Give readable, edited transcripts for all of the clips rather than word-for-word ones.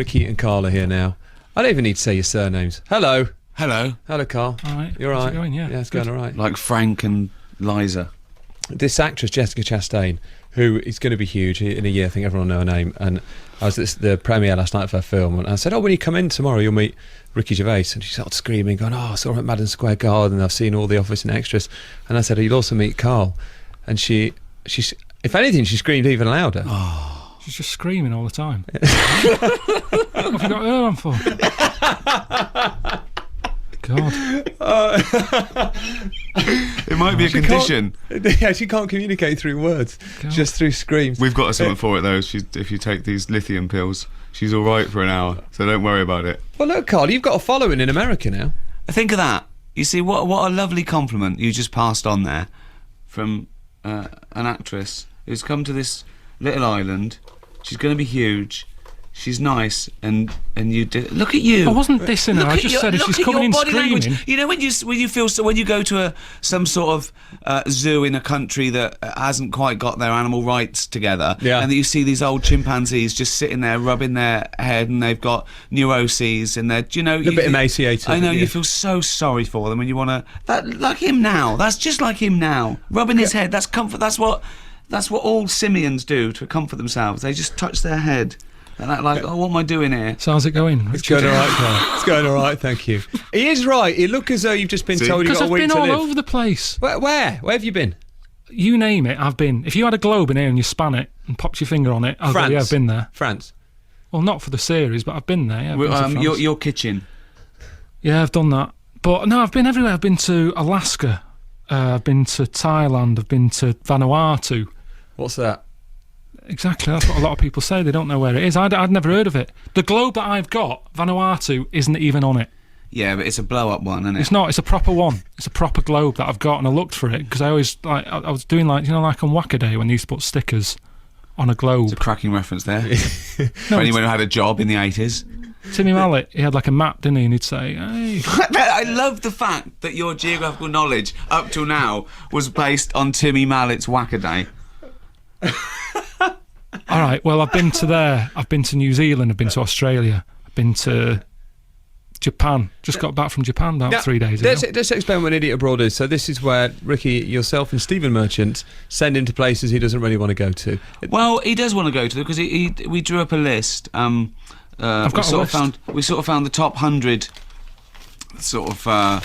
Ricky and Karl are here now. I don't even need to say your surnames. Hello. Hello. Hello, Karl. All right. You're How's right. it going? Yeah, it's going all right. Like Frank and Liza. This actress, Jessica Chastain, who is going to be huge in a year, I think everyone will know her name, and I was at the premiere last night of her film, and I said, when you come in tomorrow, you'll meet Ricky Gervais, and she started screaming, going, I saw her at Madison Square Garden, I've seen all the Office and extras, and I said, you'll also meet Karl, and she's, if anything, she screamed even louder. She's just screaming all the time. What have you got her on for? God. It might be a condition. Yeah, she can't communicate through words, just through screams. We've got something for it though. If you take these lithium pills, she's all right for an hour, so don't worry about it. Well, look, Karl, you've got a following in America now. Think of that. You see, what a lovely compliment you just passed on there from an actress who's come to this little island. She's going to be huge. She's nice, and you did. Look at you. I wasn't dissing her. I just said if she's coming in screaming. Language. You know when you go to some sort of zoo in a country that hasn't quite got their animal rights together, and that you see these old chimpanzees just sitting there rubbing their head, and they've got neuroses, and they're a bit emaciated. I know you feel so sorry for them, and you want to like him now. That's just like him now, rubbing his head. That's comfort. That's what all simians do to comfort themselves. They just touch their head. And what am I doing here? So how's it going? It's going all right, Karl. It's going all right, thank you. He is right. You look as though you've just been told you've got a week to live. Because I've been all over the place. Where? Where have you been? You name it, I've been. If you had a globe in here and you span it and popped your finger on it, I'd go, yeah, I've been there. France? Well, not for the series, but I've been there. Yeah, I've been to France. Your kitchen? Yeah, I've done that. But no, I've been everywhere. I've been to Alaska. I've been to Thailand. I've been to Vanuatu. What's that? Exactly, that's what a lot of people say. They don't know where it is. I'd never heard of it. The globe that I've got, Vanuatu, isn't even on it. Yeah, but it's a blow-up one, isn't it? It's not. It's a proper one. It's a proper globe that I've got, and I looked for it because I always I was doing like on Wackaday when they used to put stickers on a globe. It's a cracking reference there. For anyone who had a job in the 80s. Timmy Mallet, he had like a map, didn't he? And he'd say, "Hey." I love the fact that your geographical knowledge up till now was based on Timmy Mallet's Wackaday. All right, well, I've been to there. I've been to New Zealand. I've been to Australia. I've been to Japan. Just got back from Japan about 3 days ago. Let's explain what An Idiot Abroad is. So this is where Ricky, yourself and Stephen Merchant send him to places he doesn't really want to go to. Well, he does want to go to because we drew up a list. I've got a list. We sort of found the top 100 sort of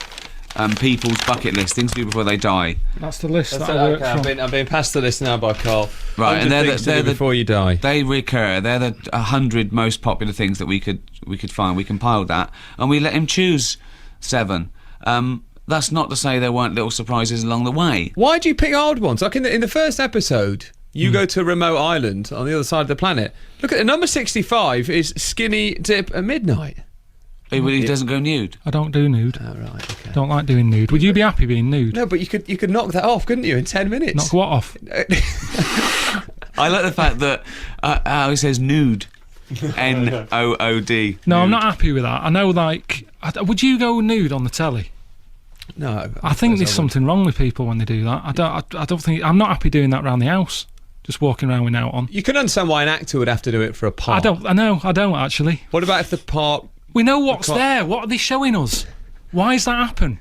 people's bucket list, things to do before they die. That's the list. I'm being passed the list now by Karl. Right, and they're before you die. They recur. They're the 100 most popular things that we could find. We compiled that, and we let him choose 7. That's not to say there weren't little surprises along the way. Why do you pick old ones? Like in the first episode, you go to a remote island on the other side of the planet. Look at the number 65 is Skinny Dip at Midnight. He doesn't go nude. I don't do nude. Oh, right, okay. Don't like doing nude. Would you be happy being nude? No, but you could knock that off, couldn't you, in 10 minutes? Knock what off? I like the fact that how he says nude. N-O-O-D. No, I'm not happy with that. I know, would you go nude on the telly? No. I think there's something wrong with people when they do that. I don't think... I'm not happy doing that around the house. Just walking around with out on. You can understand why an actor would have to do it for a part. I don't actually. What about if the part... We know what's there. What are they showing us? Why does that happen?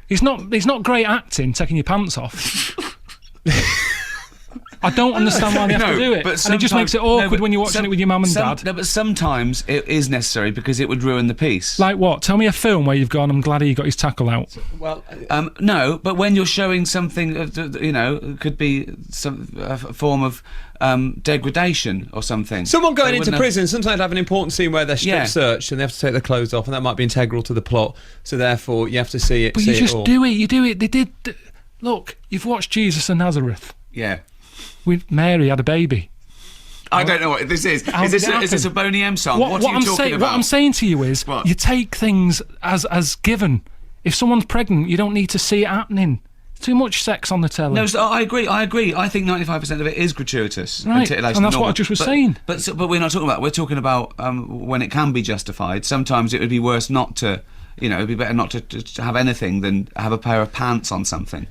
It's not great acting, taking your pants off. I don't understand why they have to do it. And it just makes it awkward when you're watching it with your mum and dad. No, but sometimes it is necessary because it would ruin the piece. Like what? Tell me a film where you've gone, I'm glad he got his tackle out. Well, no, but when you're showing something, it could be a form of degradation or something. Someone going into prison sometimes have an important scene where they're strip searched and they have to take their clothes off, and that might be integral to the plot. So therefore, you have to see it. But you just do it. You do it. They did. Look, you've watched Jesus of Nazareth. Yeah. With Mary had a baby. I don't know what this is. Is this a Boney M song? What are you talking about? What I'm saying to you is, you take things as given. If someone's pregnant, you don't need to see it happening. Too much sex on the telly. No, I agree. I think 95% of it is gratuitous. Right, and that's what I just was saying. But we're not talking about. We're talking about when it can be justified. Sometimes it would be worse not to. It'd be better not to have anything than have a pair of pants on something.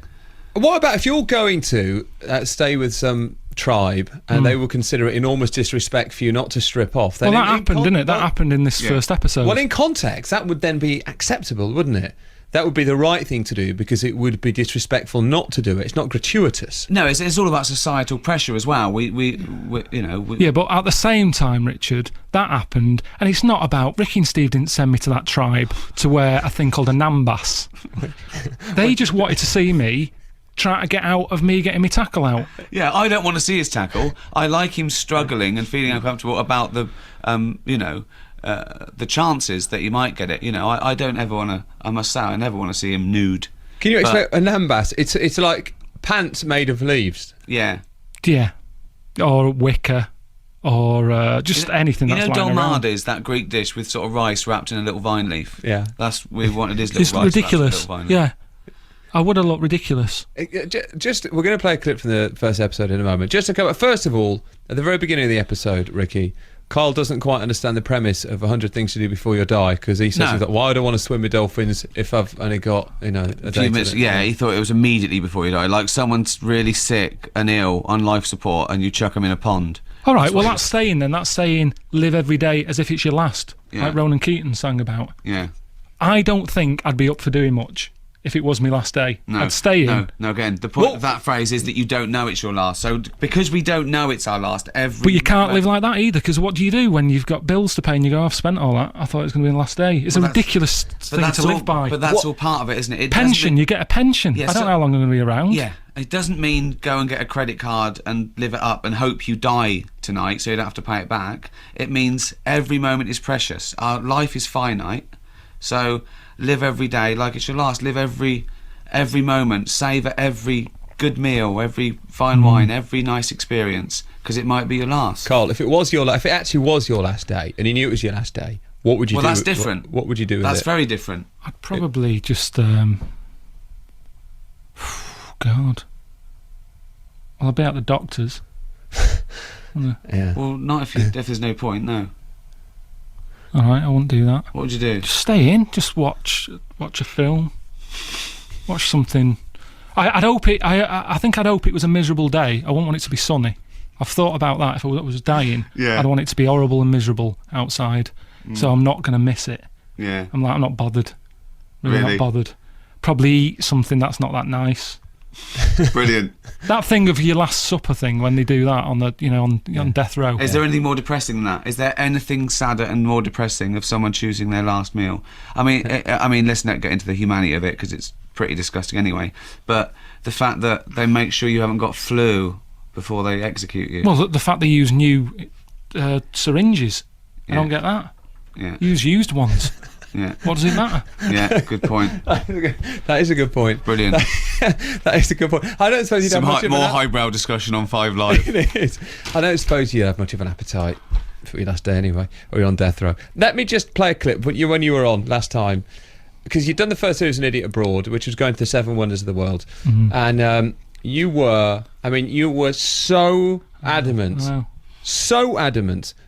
What about if you're going to stay with some tribe, and they will consider it enormous disrespect for you not to strip off. Then well, that happened, didn't it? That happened in this first episode. Well, in context, that would then be acceptable, wouldn't it? That would be the right thing to do, because it would be disrespectful not to do it. It's not gratuitous. No, it's all about societal pressure as well. Yeah, but at the same time, Richard, that happened, and it's not about... Ricky and Steve didn't send me to that tribe to wear a thing called a nambas. They just wanted to see me trying to get out of me getting my tackle out. Yeah, I don't want to see his tackle. I like him struggling and feeling uncomfortable about the, the chances that he might get it. I don't ever want to... I must say, I never want to see him nude. Can you explain a nambas? It's like pants made of leaves. Yeah. Yeah. Or wicker. Or just anything that's lying around. Dolmades, that Greek dish with sort of rice wrapped in a little vine leaf. Yeah. We wanted his little rice. It's ridiculous. Little vine leaf. Yeah. I would have looked ridiculous. We're going to play a clip from the first episode in a moment. Just to cover, first of all, at the very beginning of the episode, Ricky, Karl doesn't quite understand the premise of 100 Things to Do Before You Die, because he says, "Why would I want to swim with dolphins if I've only got a day minutes?" Yeah, he thought it was immediately before you die, like someone's really sick and ill on life support, and you chuck them in a pond. All right, well, that's saying then. That's saying live every day as if it's your last, like Ronan Keating sang about. Yeah. I don't think I'd be up for doing much if it was my last day. No, I'd stay in. No, again, the point of that phrase is that you don't know it's your last. So because we don't know it's our last, But you can't live like that either, because what do you do when you've got bills to pay and you go, I've spent all that, I thought it was going to be the last day. It's a ridiculous thing to live by. But that's all part of it, isn't it? Pension, you get a pension. I don't know how long I'm going to be around. Yeah, it doesn't mean go and get a credit card and live it up and hope you die tonight so you don't have to pay it back. It means every moment is precious. Our life is finite, so live every day like it's your last. Live every moment, savour every good meal, every fine wine, every nice experience, because it might be your last. Karl, if it actually was your last day, and you knew it was your last day, what would you do? Well, that's different. What would you do with it? That's very different. I'd probably just... God. Well, I'd be at the doctor's. Yeah. Well, not if there's no point, no. All right, I wouldn't do that. What would you do? Just stay in, just watch a film. Watch something. I think I'd hope it was a miserable day. I wouldn't want it to be sunny. I've thought about that. If I was dying, I'd want it to be horrible and miserable outside. So I'm not going to miss it. Yeah. I'm not bothered. Really not bothered. Probably eat something that's not that nice. Brilliant. That thing of your Last Supper thing, when they do that on the on death row. Is there anything more depressing than that? Is there anything sadder and more depressing of someone choosing their last meal? I mean, let's not get into the humanity of it, because it's pretty disgusting anyway. But the fact that they make sure you haven't got flu before they execute you. Well, the fact they use new syringes. I don't get that. Yeah. Use used ones. Yeah. What does it matter? Yeah, good point. That is a good point. Brilliant. That is a good point. I don't suppose you'd have much of more highbrow discussion on 5 Live. It is. I don't suppose you'd have much of an appetite for your last day anyway, or you're on death row. Let me just play a clip when you were on last time, because you'd done the first series, An Idiot Abroad, which was going to the 7 Wonders of the World, and you were so adamant,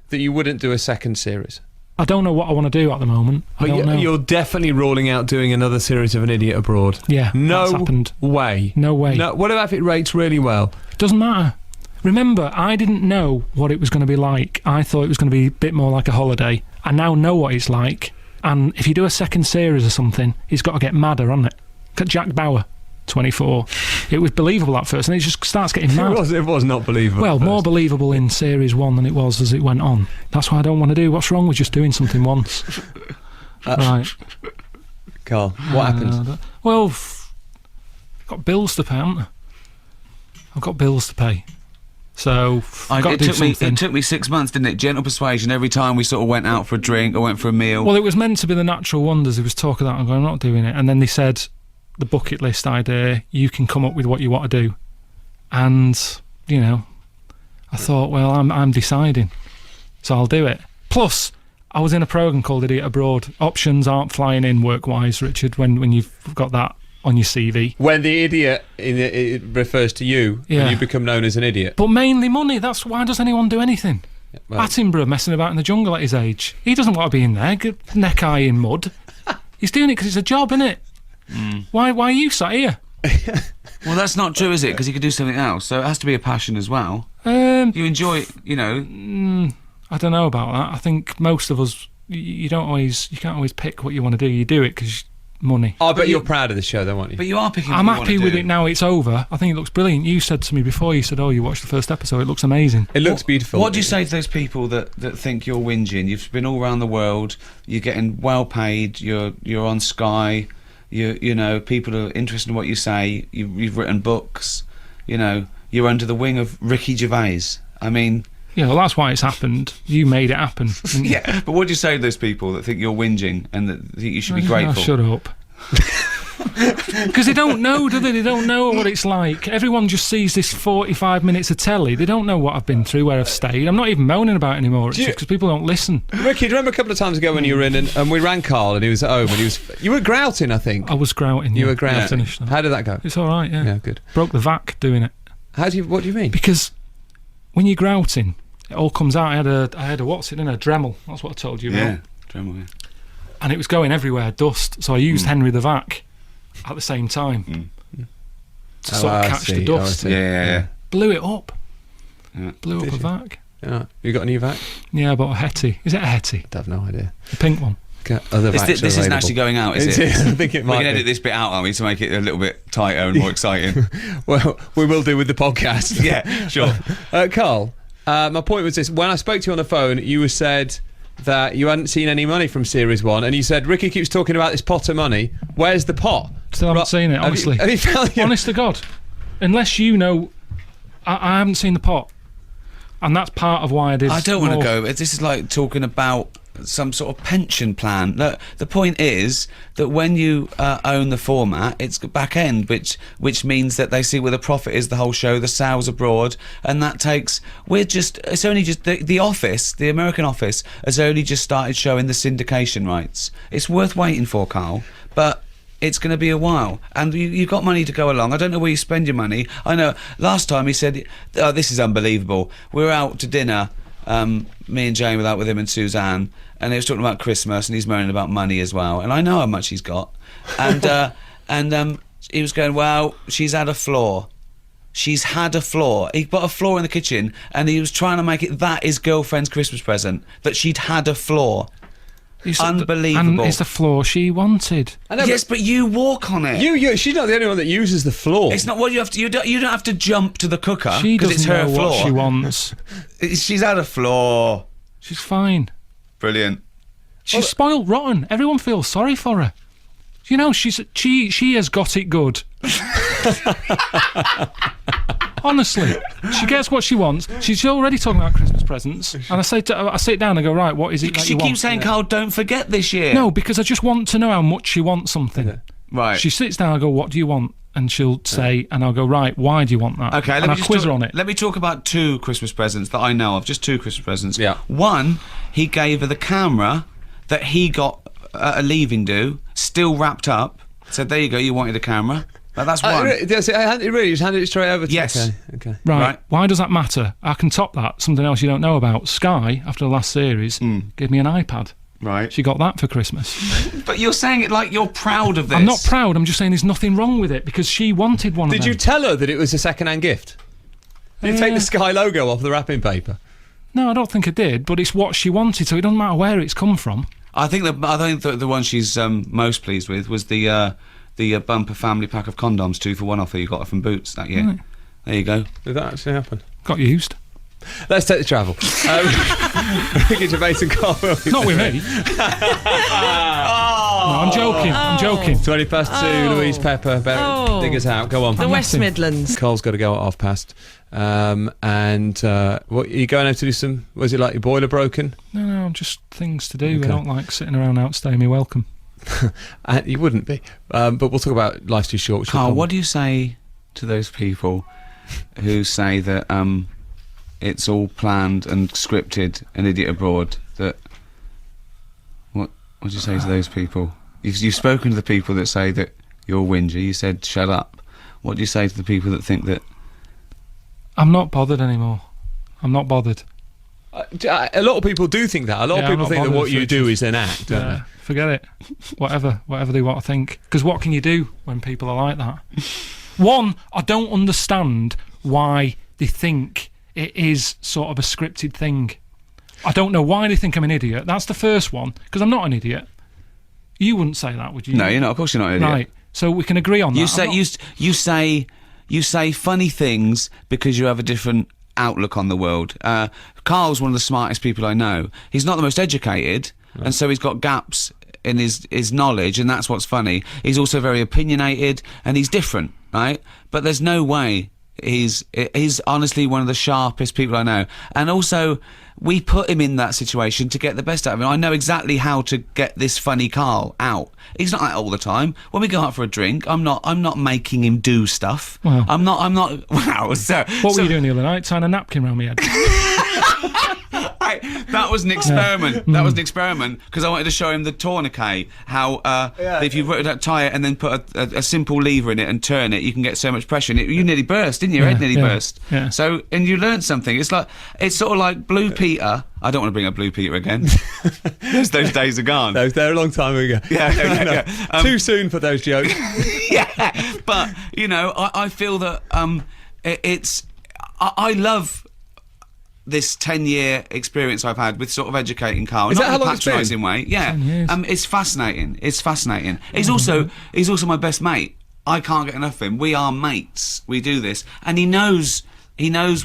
that you wouldn't do a second series. I don't know what I want to do at the moment. I don't know. You're definitely ruling out doing another series of An Idiot Abroad. Yeah, no that's happened. way. No way. No. What about if it rates really well? Doesn't matter. Remember, I didn't know what it was going to be like. I thought it was going to be a bit more like a holiday. I now know what it's like. And if you do a second series or something, it's got to get madder, hasn't it? Look at Jack Bauer, 24. It was believable at first, and it just starts getting mad. It was not believable. Well, more believable in series 1 than it was as it went on. That's what I don't want to do. What's wrong with just doing something once? Right. Karl, what happened? Well, I've got bills to pay, haven't I? I've got bills to pay. So I've got to do something. It took me 6 months, didn't it? Gentle persuasion every time we sort of went out for a drink or went for a meal. Well, it was meant to be the Natural Wonders. There was talk of that. I'm going, I'm not doing it. And then they said, the bucket list idea, you can come up with what you want to do. And, I thought, well, I'm deciding. So I'll do it. Plus, I was in a programme called Idiot Abroad. Options aren't flying in work-wise, Richard, when you've got that on your CV. When the idiot it refers to you, when you become known as an idiot. But mainly money. That's why does anyone do anything? Well, Attenborough messing about in the jungle at his age. He doesn't want to be in there, neck high in mud. He's doing it because it's a job, isn't it? Why are you sat here? Well, that's not true, is it? Because he could do something else. So it has to be a passion as well. You enjoy it, you know. I don't know about that. I think most of us, you can't always pick what you want to do. You do it because money. Oh, but you're proud of the show, though, aren't you? But you are picking. I'm happy with it now. It's over. I think it looks brilliant. You said to me before. You said, "Oh, you watched the first episode. It looks amazing." It looks beautiful. What do you say to those people that think you're whinging? You've been all around the world. You're getting well paid. You're on Sky. You know, people are interested in what you say. You've written books. You know, you're under the wing of Ricky Gervais. I mean. Yeah, well, that's why it's happened. You made it happen. Yeah, but what do you say to those people that think you're whinging and that think you should be grateful? Oh, shut up. Because they don't know, do they? They don't know what it's like. Everyone just sees this 45 minutes of telly. They don't know what I've been through, where I've stayed. I'm not even moaning about it anymore. It's because people don't listen. Ricky, do you remember a couple of times ago when you were in and we rang Karl and he was at home and you were grouting, I think. I was grouting. You were grouting. Yeah. How did that go? It's all right, yeah. Yeah, good. Broke the vac doing it. What do you mean? Because when you're grouting, it all comes out. I had a what's it in a Dremel. That's what I told you about. Yeah, Dremel, yeah. And it was going everywhere, dust. So I used Henry the Vac at the same time to sort of catch the dust. Yeah. Blew it up. Yeah. Blew up a vac. Yeah. You got a new vac? Yeah, I bought a Hetty. Is it a Hetty? I have no idea. The pink one. This isn't actually going out, is it? I think it might. We can edit this bit out, aren't we, to make it a little bit tighter and more exciting. Well, we will do with the podcast. Yeah, sure. Karl, my point was this. When I spoke to you on the phone, you said that you hadn't seen any money from Series 1, and you said, Ricky keeps talking about this pot of money. Where's the pot? Still haven't seen it, honestly. Have you found Honest to God. Unless you know, I haven't seen the pot. And that's part of why I did. I don't want to go, but this is like talking about some sort of pension plan. Look, the point is that when you own the format, it's back end, which means that they see where the profit is the whole show, the sales abroad, and that takes. It's only just the Office, the American Office, has only just started showing the syndication rights. It's worth waiting for, Karl, but it's going to be a while, and you've got money to go along. I don't know where you spend your money. I know last time he said, "Oh, this is unbelievable. We were out to dinner." Me and Jane were out with him and Suzanne, and he was talking about Christmas, and he's moaning about money as well. And I know how much he's got, and he was going, "Well, she's had a floor. She's had a floor." He put a floor in the kitchen, and he was trying to make it that his girlfriend's Christmas present, that she'd had a floor. Unbelievable. And it's the floor she wanted. Yes, but you walk on it. She's not the only one that uses the floor. It's not what you have to. You don't have to jump to the cooker. She doesn't it's her know floor. what she wants. She's had a floor. She's fine. Brilliant. She's spoiled rotten. Everyone feels sorry for her. You know, she has got it good. Honestly, she gets what she wants. She's already talking about Christmas presents, and I sit down and go, right, what is it that you want? She keeps saying, Karl, don't forget this year. No, because I just want to know how much she wants something. Yeah. Right. She sits down and I go, what do you want? And she'll say, and I'll go, right, why do you want that? Okay, and I'll quiz her on it. Let me talk about 2 Christmas presents that I know of, just 2 Christmas presents. Yeah. One, he gave her the camera that he got at a leaving do, still wrapped up. Said, there you go, you wanted a camera. That's one. Really just handed it straight over to Yes. Okay. Right. Why does that matter? I can top that. Something else you don't know about. Sky, after the last series, gave me an iPad. Right. She got that for Christmas. But you're saying it like you're proud of this. I'm not proud. I'm just saying there's nothing wrong with it because she wanted one of them. Did you tell her that it was a second-hand gift? Did you take the Sky logo off the wrapping paper? No, I don't think I did, but it's what she wanted, so it doesn't matter where it's come from. I think the one she's most pleased with was the bumper family pack of condoms 2 for 1 offer you got from Boots that year. Right. There you go. Did that actually happen? Got used. Let's take the travel. Ricky Gervais and Karl. Not with me. No, I'm joking. I'm joking. 20 past 2, Louise Pepper. Dig us out. Go on. The West Midlands. Karl's got to go at 1:30. What are you going out to do? Some? Was it like your boiler broken? No, just things to do. Okay. I don't like sitting around outstaying me welcome. You wouldn't be. But we'll talk about Life's Too Short. Karl, what do you say to those people who say that it's all planned and scripted, An Idiot Abroad? What do you say to those people? You've spoken to the people that say that you're whinger. You said shut up. What do you say to the people that think that? I'm not bothered anymore. I'm not bothered. A lot of people do think that. A lot of people think that what you do is an act, don't they? Forget it. Whatever they want to think. Because what can you do when people are like that? One, I don't understand why they think it is sort of a scripted thing. I don't know why they think I'm an idiot. That's the first one, because I'm not an idiot. You wouldn't say that, would you? No, you're not. Of course you're not an idiot. Right. So we can agree on that. You say funny things because you have a different outlook on the world. Karl's one of the smartest people I know. He's not the most educated, and so he's got gaps in his knowledge, and that's what's funny. He's also very opinionated, and he's different, right? But there's no way he's honestly one of the sharpest people I know. And also, we put him in that situation to get the best out of him. I know exactly how to get this funny Karl out. He's not like all the time. When we go out for a drink, I'm not making him do stuff. Wow. I'm not. Wow. What were you doing the other night? Tying a napkin around my head. That was an experiment. That was an experiment because I wanted to show him the tourniquet. How if you tie it and then put a simple lever in it and turn it, you can get so much pressure. And you nearly burst, didn't you? Your head nearly burst. Yeah. So and you learned something. It's sort of like Blue Peter. I don't want to bring up Blue Peter again. Those days are gone. They're a long time ago. Yeah. Too soon for those jokes. Yeah, but I feel that I love this 10-year experience I've had with sort of educating Karl. Is not that how in a long it's been? patronising way. Yeah. 10 years. It's fascinating. He's also my best mate. I can't get enough of him. We are mates. We do this, and he knows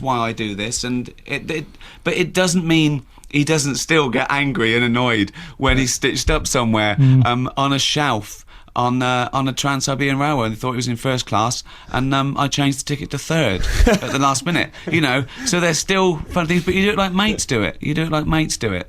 why I do this, and but it doesn't mean he doesn't still get angry and annoyed when he's stitched up somewhere on a shelf on a Trans-Siberian Railway and they thought he was in first class, and I changed the ticket to third at the last minute. So there's still fun things, but you do it like mates do it.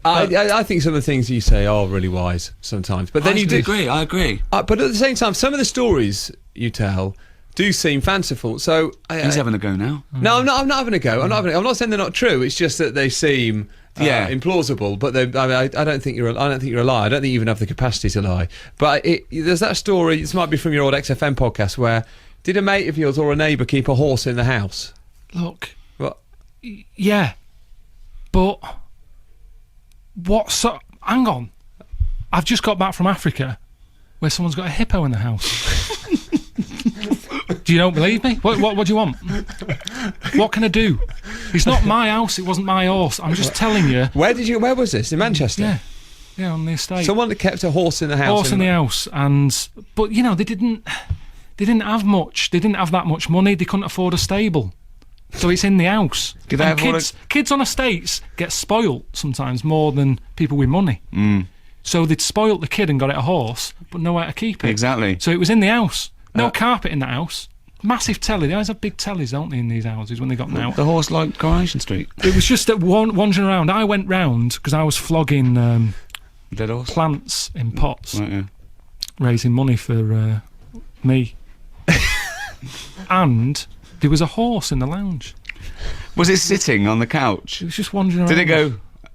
I think some of the things you say are really wise sometimes, but then I agree. But at the same time, some of the stories you tell do seem fanciful. So he's having a go now. No, I'm not having a go. I'm not saying they're not true. It's just that they seem implausible. But I don't think you're a liar. I don't think you even have the capacity to lie. But there's that story. This might be from your old XFM podcast. Where did a mate of yours or a neighbour keep a horse in the house? Look. What? Yeah, but hang on. I've just got back from Africa, where someone's got a hippo in the house. Do you don't believe me? What do you want? What can I do? It's not my house. It wasn't my horse. I'm just telling you. Where was this? In Manchester? Yeah, on the estate. Someone that kept a horse in the house. Horse in the house, but they didn't have much. They didn't have that much money. They couldn't afford a stable, so it's in the house. Kids on estates get spoilt sometimes more than people with money. So they'd spoilt the kid and got it a horse, but nowhere to keep it. Exactly. So it was in the house. No carpet in that house. Massive telly. They always have big tellies, don't they, in these houses when they got them out. The horse like Coronation Street. It was just that wandering around. I went round because I was flogging dead horse plants in pots, right, yeah. Raising money for me. And there was a horse in the lounge. Was it sitting on the couch? It was just wandering around. Did it go,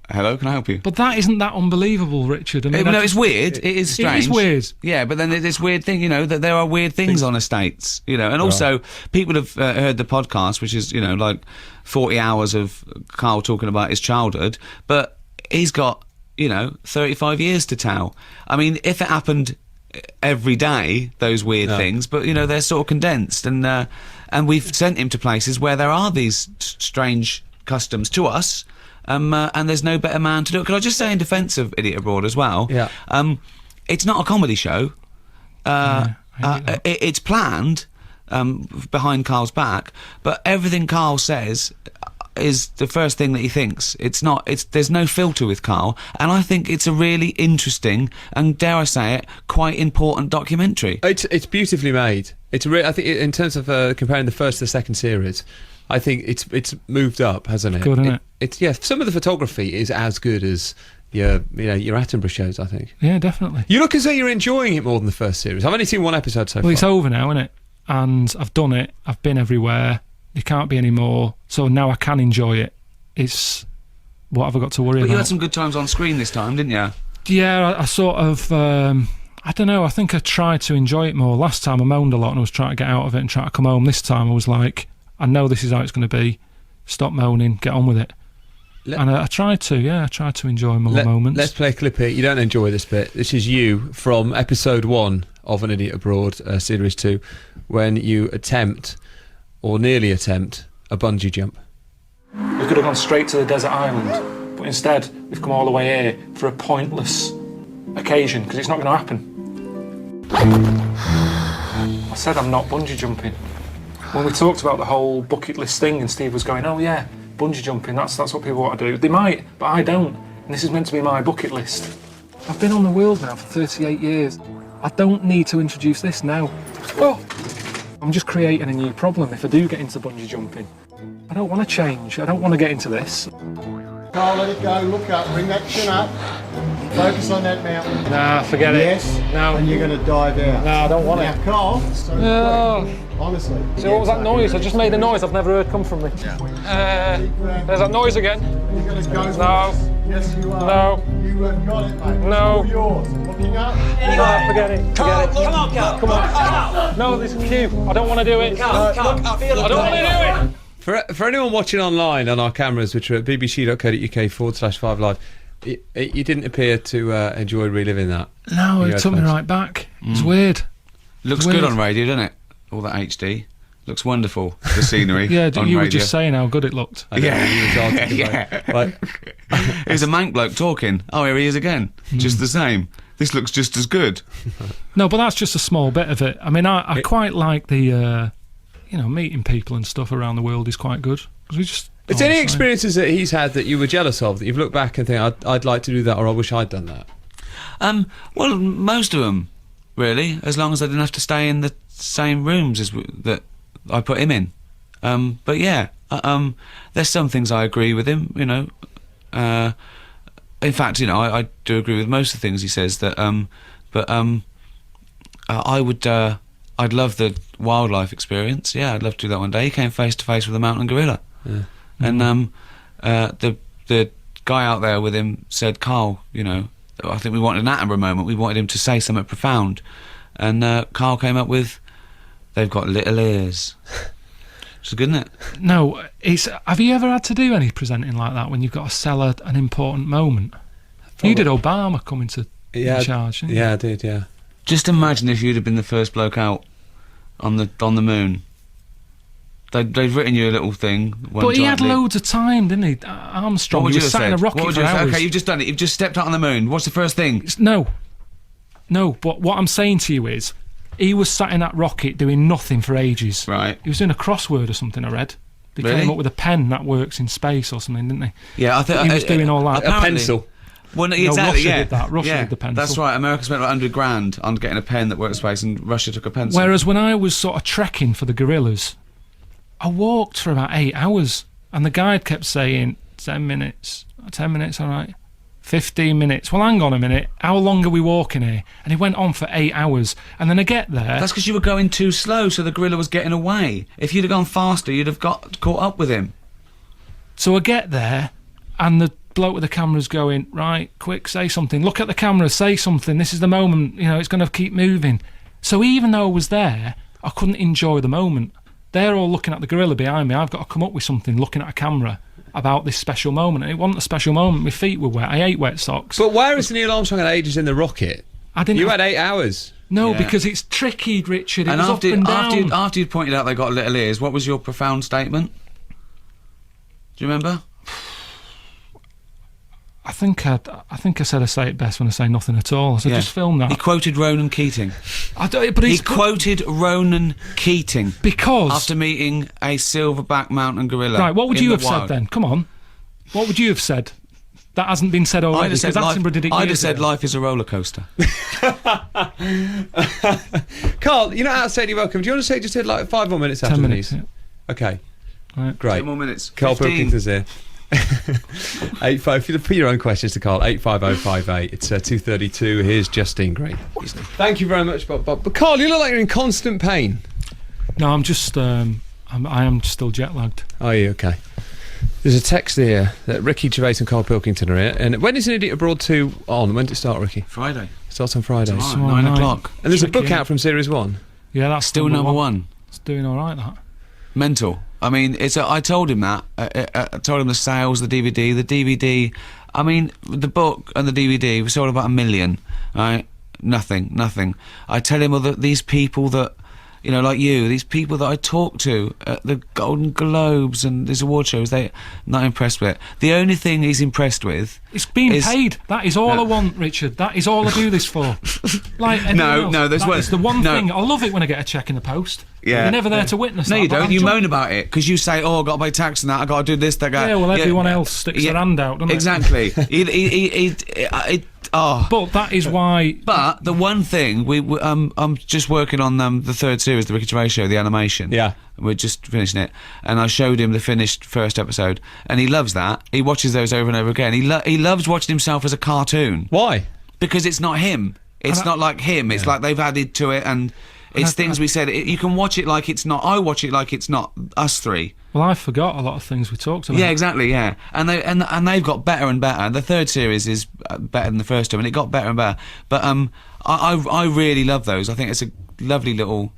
hello, can I help you? But that isn't that unbelievable, Richard. I mean, it's weird. It is strange. It is weird. Yeah, but then there's this weird thing, that there are weird things on estates, and also people have heard the podcast, which is, like 40 hours of Karl talking about his childhood, but he's got, 35 years to tell. I mean, if it happened every day, those weird things, but, they're sort of condensed, and we've sent him to places where there are these strange customs to us. And there's no better man to do it. Could I just say in defence of Idiot Abroad as well? Yeah. It's not a comedy show. It's planned behind Karl's back, but everything Karl says is the first thing that he thinks. There's no filter with Karl, and I think it's a really interesting and, dare I say it, quite important documentary. It's beautifully made. I think in terms of comparing the first to the second series, I think it's moved up, hasn't it? Good, isn't it? Some of the photography is as good as your Attenborough shows, I think. Yeah, definitely. You look as though you're enjoying it more than the first series. I've only seen one episode so far. Well, it's over now, isn't it? And I've done it. I've been everywhere. There can't be any more. So now I can enjoy it. It's what have I got to worry about? But you had some good times on screen this time, didn't you? Yeah, I sort of. I don't know. I think I tried to enjoy it more. Last time I moaned a lot and I was trying to get out of it and try to come home. This time I was like, I know this is how it's going to be. Stop moaning, get on with it. And I tried to enjoy more moments. Let's play a clip here. You don't enjoy this bit. This is you from episode 1 of An Idiot Abroad, series 2, when you attempt, or nearly attempt, a bungee jump. We could have gone straight to the desert island, but instead we've come all the way here for a pointless occasion, because it's not going to happen. I said I'm not bungee jumping. When we talked about the whole bucket list thing and Steve was going, oh yeah, bungee jumping, that's what people want to do. They might, but I don't. And this is meant to be my bucket list. I've been on the world now for 38 years. I don't need to introduce this now. Oh, I'm just creating a new problem if I do get into bungee jumping. I don't want to change. I don't want to get into this. Karl, let it go. Look up. Bring that chin up. Focus on that mountain. Nah, forget it. Yes. No. And you're going to dive out. No, I don't want now, it. Karl. So No. honestly. So what was that noise? I just made a noise I've never heard come from me. There's that noise again. You're going to go. No. Yes, you are. No. You have got it, mate. No. It's all yours. Looking up. Nah, forget it. Forget it. Come on, Karl. Come on. No, this is cue. I don't want to do it. Karl, I feel I don't want to do it. For anyone watching online on our cameras, which are at bbc.co.uk/5live, you didn't appear to enjoy reliving that. No, it took me right back. It's weird. Looks Weird. good on radio, doesn't it? All that HD. Looks wonderful, the scenery. Yeah, on you were radio. just saying how good it looked. Yeah. Like, Here's a mank bloke talking. Oh, here he is again. Just the same. This looks just as good. No, but that's just a small bit of it. I mean, I quite like the, meeting people and stuff around the world is quite good. 'Cause we just. it's any experiences that he's had that you were jealous of, that you've looked back and think, I'd like to do that, or I wish I'd done that? Well, most of them, really, as long as I didn't have to stay in the same rooms as that I put him in. But yeah, there's some things I agree with him, in fact, I do agree with most of the things he says. That, I'd love the wildlife experience. Yeah, I'd love to do that one day. He came face to face with a mountain gorilla, and the guy out there with him said, "Karl, I think we wanted an Attenborough moment. We wanted him to say something profound," and Karl came up with, "They've got little ears." It's good, isn't it? No, have you ever had to do any presenting like that when you've got to sell an important moment? You did Obama coming to in charge, didn't you? Yeah, I did, yeah. Just imagine if you'd have been the first bloke out on the moon. They'd written you a little thing. But he had loads of time, didn't he? Armstrong, What would he you was have sat in a said? rocket What would for you have said? hours. Okay, you've just done it. You've just stepped out on the moon. What's the first thing? No, but what I'm saying to you is, he was sat in that rocket doing nothing for ages. Right. He was doing a crossword or something, I read. They Really? came up with a pen that works in space or something, didn't they? Yeah, I think He was doing all that. A pencil. Well, No, exactly. Russia yeah, did that. Russia yeah, did the pencil. That's right. America spent about $100,000 on getting a pen that worked space, and Russia took a pencil. Whereas when I was sort of trekking for the gorillas, I walked for about 8 hours, and the guide kept saying 10 minutes, all right, 15 minutes. Well, hang on a minute, how long are we walking here? And he went on for 8 hours, and then I get there. That's because you were going too slow, so the gorilla was getting away. If you'd have gone faster, you'd have got caught up with him. So I get there, and the bloke with the camera's going, right, quick, say something. Look at the camera, say something. This is the moment, it's going to keep moving. So even though I was there, I couldn't enjoy the moment. They're all looking at the gorilla behind me. I've got to come up with something, looking at a camera, about this special moment. And it wasn't a special moment. My feet were wet. I ate wet socks. But where is Neil Armstrong at ages in the rocket? I didn't. You had 8 hours. No, Yeah. because it's tricky, Richard. It And was after, up and down. after you'd pointed out they got little ears, what was your profound statement? Do you remember? I think I said I say it best when I say nothing at all. So Yeah. just film that. He quoted Ronan Keating. But He it's quoted Ronan Keating because after meeting a silverback mountain gorilla. right. What would in you the have said wild. then? Come on. What would you have said? That hasn't been said already. I'd have said, because Attenborough did it I'd have years said ago. life is a roller coaster. Karl, you're not outside, you're welcome. Do you want to say just did like 5 more minutes after 10 minutes. these? Yeah. Okay, Right. great. 10 more minutes. Karl 15. Pilkington's here. 85. Put your own questions to Karl. 85058. It's 2:32. Here's Justine Green. Thank you very much, Bob. But Karl, you look like you're in constant pain. No, I'm just. I am still jet lagged. Are you okay? There's a text here that Ricky Gervais and Karl Pilkington are here. And when is An Idiot Abroad 2 on? When did it start, Ricky? Friday. It starts on Friday. Tomorrow, Tomorrow 9 night. o'clock. And there's a book Tricky. out from Series 1. Yeah, that's Still number one. It's doing all right. That. Mental. I mean, I told him that. I told him the sales, the DVD. The DVD, I mean, the book and the DVD were sold about 1 million, right? Nothing. I tell him these people that you know, like you, these people that I talk to at the Golden Globes and these award shows, they're not impressed with it. The only thing he's impressed with is being paid. That is all I want, Richard. That is all I do this for. Like no, there's one. It's the one thing. I love it when I get a cheque in the post. Yeah. You're never there to witness that. No, you don't. You moan about it because you say, "Oh, I've got to pay tax and that. I've got to do this, that." Yeah, well, everyone else sticks their hand out, doesn't exactly. But that is why. But the one thing I'm just working on the third series, the Ricky Gervais Show, the animation. Yeah. We're just finishing it, and I showed him the finished first episode, and he loves that. He watches those over and over again. He loves watching himself as a cartoon. Why? Because it's not him. It's not like him. It's like they've added to it, and it's things we said. You can watch it like it's not. I watch it like it's not us three. Well, I forgot a lot of things we talked about. Yeah, exactly. Yeah, and they've got better and better. The third series is better than the first two, and it got better and better. But I really love those. I think it's a lovely little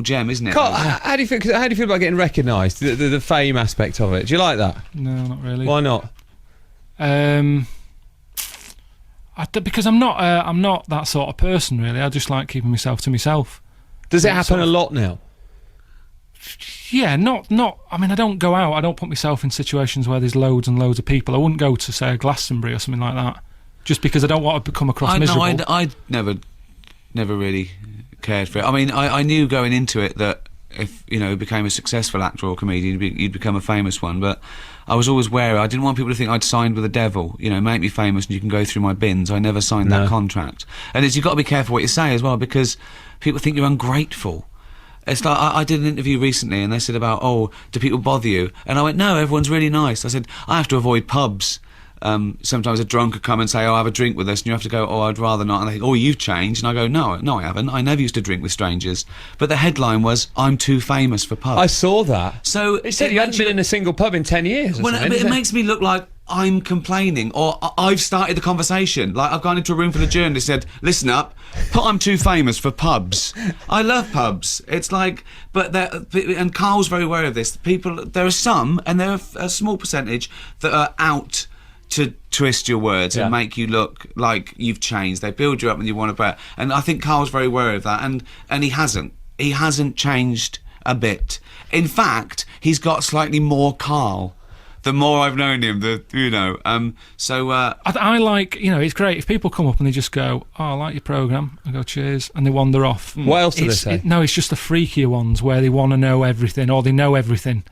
gem, isn't it? Karl, how do you feel about getting recognised? The fame aspect of it. Do you like that? No, not really. Why not? Because I'm not that sort of person, really. I just like keeping myself to myself. Does it happen a lot now? Yeah, not. I mean, I don't go out. I don't put myself in situations where there's loads and loads of people. I wouldn't go to, say, a Glastonbury or something like that, just because I don't want to come across miserable. No, I never really cared for it. I mean, I knew going into it that if you became a successful actor or comedian, you'd become a famous one. But I was always wary. I didn't want people to think I'd signed with the devil. Make me famous and you can go through my bins. I never signed that contract. And you've got to be careful what you say as well, because people think you're ungrateful. It's like I did an interview recently and they said about, do people bother you? And I went, no, everyone's really nice. I said, I have to avoid pubs. Sometimes a drunk could come and say, have a drink with us, and you have to go, I'd rather not. And they think, you've changed. And I go, no, I haven't. I never used to drink with strangers. But the headline was, I'm too famous for pubs. I saw that. So it said you hadn't been in a single pub in 10 years. It makes me look like I'm complaining, or I've started the conversation. Like I've gone into a room full of journalists and said, listen up, I'm too famous for pubs. I love pubs. It's like, and Karl's very aware of this. There are some, and there are a small percentage, that are out to twist your words and make you look like you've changed. They build you up and you want to bet. And I think Karl's very aware of that, and he hasn't. He hasn't changed a bit. In fact, he's got slightly more Karl. The more I've known him, I like, it's great if people come up and they just go, I like your programme. I go, cheers, and they wander off. What else do they say? No, it's just the freakier ones where they want to know everything, or they know everything.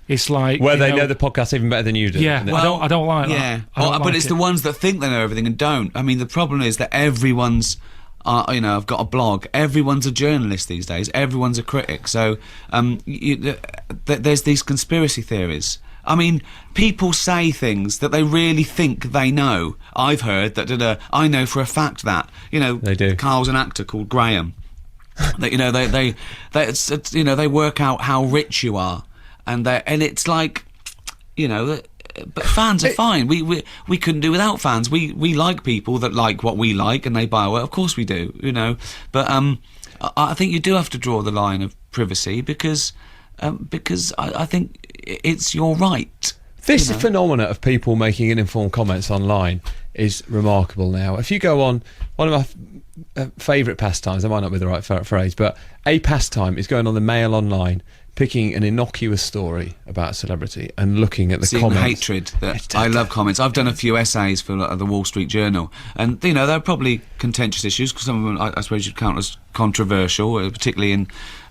It's like where they know the podcast even better than you do. Yeah, I don't like that. Yeah, but it's the ones that think they know everything and don't. I mean, the problem is that everyone's, I've got a blog. Everyone's a journalist these days. Everyone's a critic. So there's these conspiracy theories. I mean, people say things that they really think they know. I've heard that. I know for a fact that they do. Karl's an actor called Graham. That they work out how rich you are. And it's like, but fans are fine. We couldn't do without fans. We like people that like what we like and they buy it. Of course we do, But I think you do have to draw the line of privacy because I think it's your right. This phenomena of people making uninformed comments online is remarkable now. If you go on, one of my favourite pastimes, that might not be the right phrase, but a pastime is going on the Mail Online, picking an innocuous story about a celebrity and looking at the comments. The hatred. I love comments. I've done a few essays for the Wall Street Journal, and there are probably contentious issues, because some of them I suppose you'd count as controversial, particularly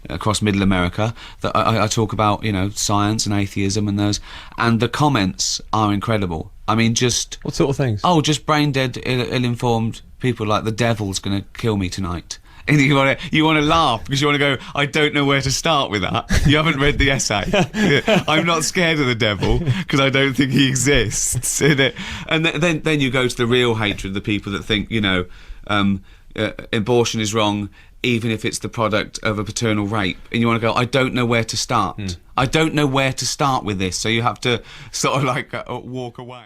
across Middle America. That I talk about, science and atheism and those, and the comments are incredible. I mean, just what sort of things? Just brain dead, ill-informed people like the devil's going to kill me tonight. And you want to laugh because you want to go, I don't know where to start with that. You haven't read the essay. I'm not scared of the devil because I don't think he exists. And then you go to the real hatred of the people that think, abortion is wrong even if it's the product of a paternal rape. And you want to go, I don't know where to start. I don't know where to start with this. So you have to sort of like walk away.